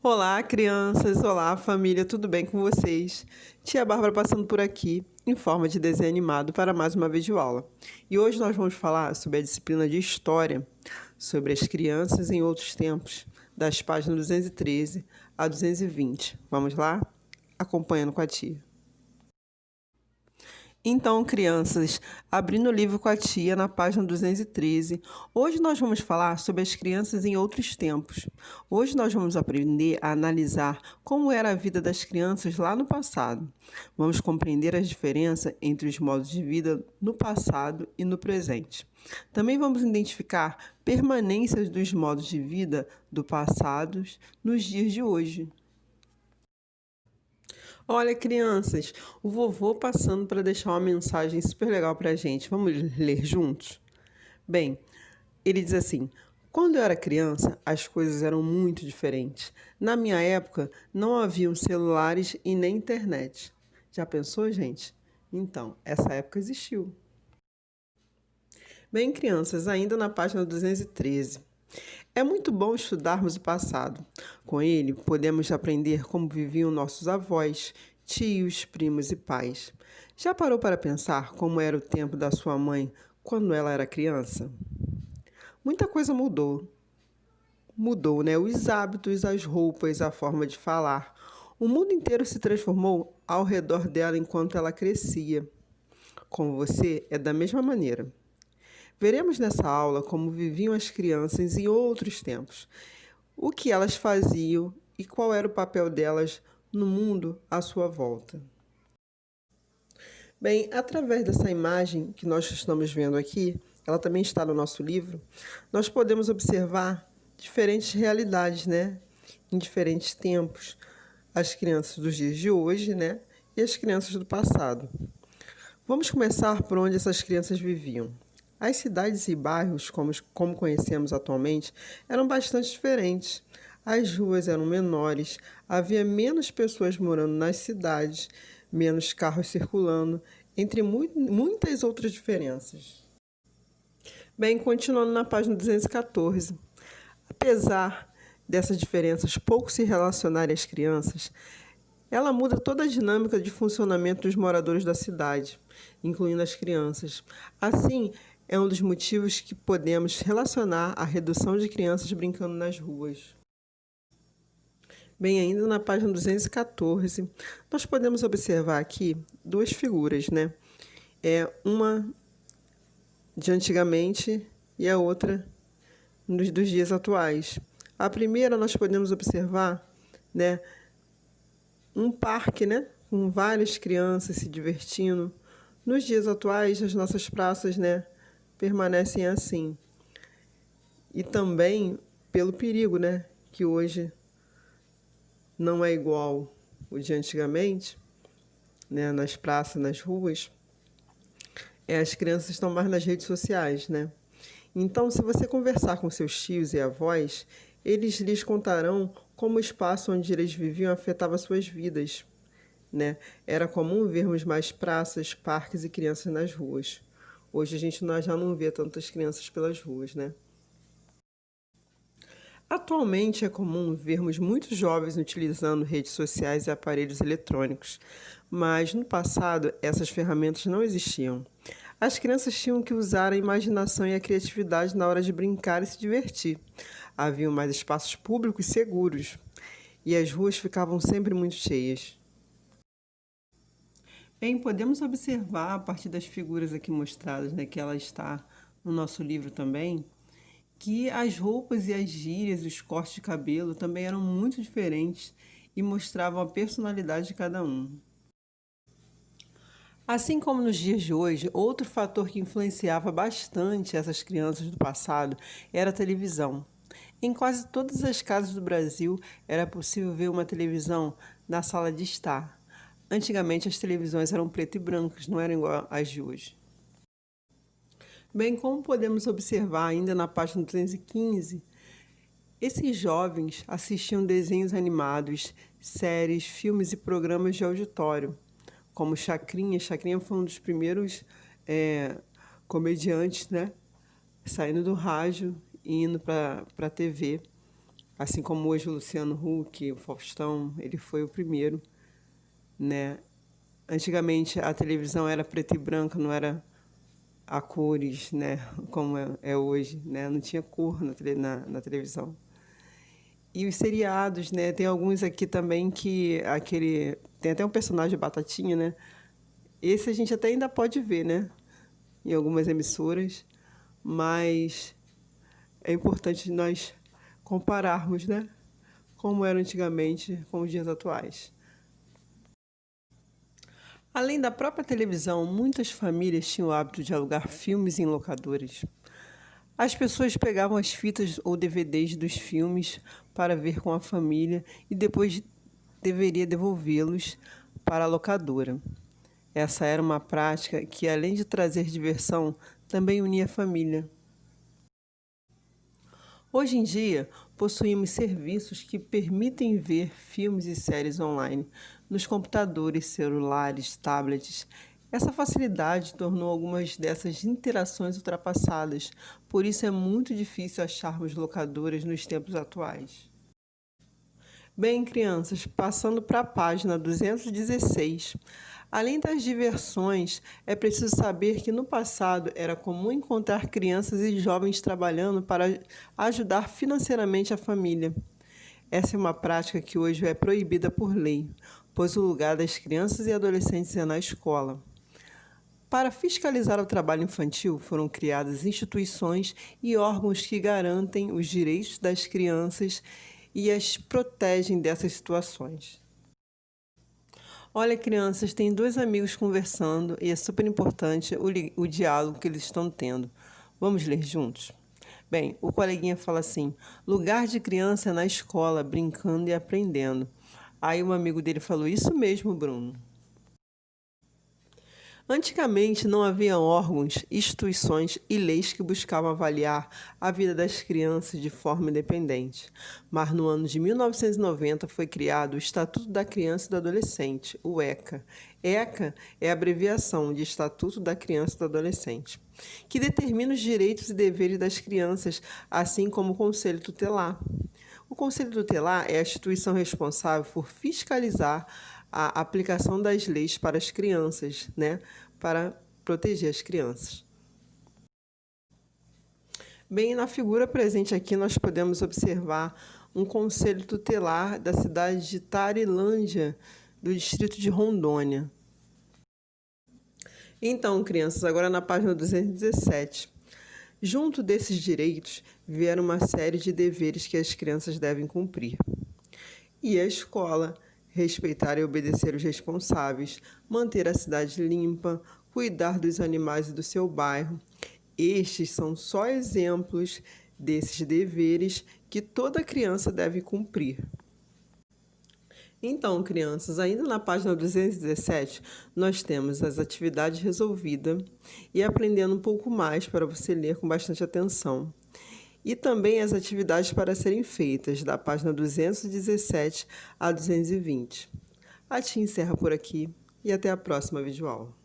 Olá, crianças! Olá, família! Tudo bem com vocês? Tia Bárbara passando por aqui em forma de desenho animado para mais uma videoaula. E hoje nós vamos falar sobre a disciplina de História, sobre as crianças em outros tempos, das páginas 213 a 220. Vamos lá? Acompanhando com a tia. Então, crianças, abrindo o livro com a tia na página 213, hoje nós vamos falar sobre as crianças em outros tempos. Hoje nós vamos aprender a analisar como era a vida das crianças lá no passado. Vamos compreender a diferença entre os modos de vida no passado e no presente. Também vamos identificar permanências dos modos de vida do passado nos dias de hoje. Olha, crianças, o vovô passando para deixar uma mensagem super legal para a gente. Vamos ler juntos? Bem, ele diz assim: quando eu era criança, as coisas eram muito diferentes. Na minha época, não haviam celulares e nem internet. Já pensou, gente? Então, essa época existiu. Bem, crianças, ainda na página 213. É muito bom estudarmos o passado. Com ele, podemos aprender como viviam nossos avós, tios, primos e pais. Já parou para pensar como era o tempo da sua mãe quando ela era criança? Muita coisa mudou. Mudou, né? Os hábitos, as roupas, a forma de falar. O mundo inteiro se transformou ao redor dela enquanto ela crescia. Com você, é da mesma maneira. Veremos nessa aula como viviam as crianças em outros tempos, o que elas faziam e qual era o papel delas no mundo à sua volta. Bem, através dessa imagem que nós estamos vendo aqui, ela também está no nosso livro, nós podemos observar diferentes realidades, né? Em diferentes tempos, as crianças dos dias de hoje, né? E as crianças do passado. Vamos começar por onde essas crianças viviam. As cidades e bairros, como conhecemos atualmente, eram bastante diferentes. As ruas eram menores, havia menos pessoas morando nas cidades, menos carros circulando, entre muitas outras diferenças. Bem, continuando na página 214. Apesar dessas diferenças pouco se relacionarem às crianças, ela muda toda a dinâmica de funcionamento dos moradores da cidade, incluindo as crianças. Assim, é um dos motivos que podemos relacionar a redução de crianças brincando nas ruas. Bem, ainda na página 214, nós podemos observar aqui duas figuras, né? Uma de antigamente e a outra dos dias atuais. A primeira nós podemos observar, né, um parque, né, com várias crianças se divertindo. Nos dias atuais, as nossas praças, né, permanecem assim. E também pelo perigo, né, que hoje não é igual o de antigamente, né, nas praças, nas ruas. As crianças estão mais nas redes sociais, né? Então, se você conversar com seus tios e avós, eles lhes contarão como o espaço onde eles viviam afetava suas vidas, né? Era comum vermos mais praças, parques e crianças nas ruas. Hoje a gente já não vê tantas crianças pelas ruas, né? Atualmente é comum vermos muitos jovens utilizando redes sociais e aparelhos eletrônicos, mas no passado essas ferramentas não existiam. As crianças tinham que usar a imaginação e a criatividade na hora de brincar e se divertir. Haviam mais espaços públicos seguros e as ruas ficavam sempre muito cheias. Bem, podemos observar a partir das figuras aqui mostradas, né, que ela está no nosso livro também, que as roupas e as gírias, os cortes de cabelo também eram muito diferentes e mostravam a personalidade de cada um. Assim como nos dias de hoje, outro fator que influenciava bastante essas crianças do passado era a televisão. Em quase todas as casas do Brasil era possível ver uma televisão na sala de estar. Antigamente as televisões eram preto e brancas, não eram igual às de hoje. Bem, como podemos observar ainda na página 215, esses jovens assistiam desenhos animados, séries, filmes e programas de auditório, como Chacrinha. Chacrinha foi um dos primeiros comediantes, né, saindo do rádio e indo para a TV. Assim como hoje o Luciano Huck, o Faustão, ele foi o primeiro, né? Antigamente a televisão era preta e branca, não era a cores, né? Como é hoje, né? Não tinha cor na televisão. E os seriados, né? Tem alguns aqui também que tem até um personagem Batatinha, né? Esse a gente até ainda pode ver, né? Em algumas emissoras, mas é importante nós compararmos, né? Como era antigamente com os dias atuais. Além da própria televisão, muitas famílias tinham o hábito de alugar filmes em locadoras. As pessoas pegavam as fitas ou DVDs dos filmes para ver com a família e depois deveria devolvê-los para a locadora. Essa era uma prática que, além de trazer diversão, também unia a família. Hoje em dia, possuímos serviços que permitem ver filmes e séries online nos computadores, celulares, tablets. Essa facilidade tornou algumas dessas interações ultrapassadas, por isso é muito difícil acharmos locadoras nos tempos atuais. Bem, crianças, passando para a página 216. Além das diversões, é preciso saber que no passado era comum encontrar crianças e jovens trabalhando para ajudar financeiramente a família. Essa é uma prática que hoje é proibida por lei, pois o lugar das crianças e adolescentes é na escola. Para fiscalizar o trabalho infantil, foram criadas instituições e órgãos que garantem os direitos das crianças e as protegem dessas situações. Olha, crianças, tem dois amigos conversando e é super importante o diálogo que eles estão tendo. Vamos ler juntos? Bem, o coleguinha fala assim: lugar de criança é na escola, brincando e aprendendo. Aí um amigo dele falou: isso mesmo, Bruno. Antigamente não havia órgãos, instituições e leis que buscavam avaliar a vida das crianças de forma independente. Mas no ano de 1990 foi criado o Estatuto da Criança e do Adolescente, o ECA. ECA é a abreviação de Estatuto da Criança e do Adolescente, que determina os direitos e deveres das crianças, assim como o Conselho Tutelar. O Conselho Tutelar é a instituição responsável por fiscalizar a aplicação das leis para as crianças, né? Para proteger as crianças. Bem, na figura presente aqui nós podemos observar um conselho tutelar da cidade de Tarilândia, do distrito de Rondônia. Então, crianças, agora na página 217. Junto desses direitos, vieram uma série de deveres que as crianças devem cumprir. E a escola: respeitar e obedecer os responsáveis, manter a cidade limpa, cuidar dos animais e do seu bairro. Estes são só exemplos desses deveres que toda criança deve cumprir. Então, crianças, ainda na página 217, nós temos as atividades resolvidas e aprendendo um pouco mais para você ler com bastante atenção. E também as atividades para serem feitas, da página 217 a 220. A tia encerra por aqui e até a próxima videoaula.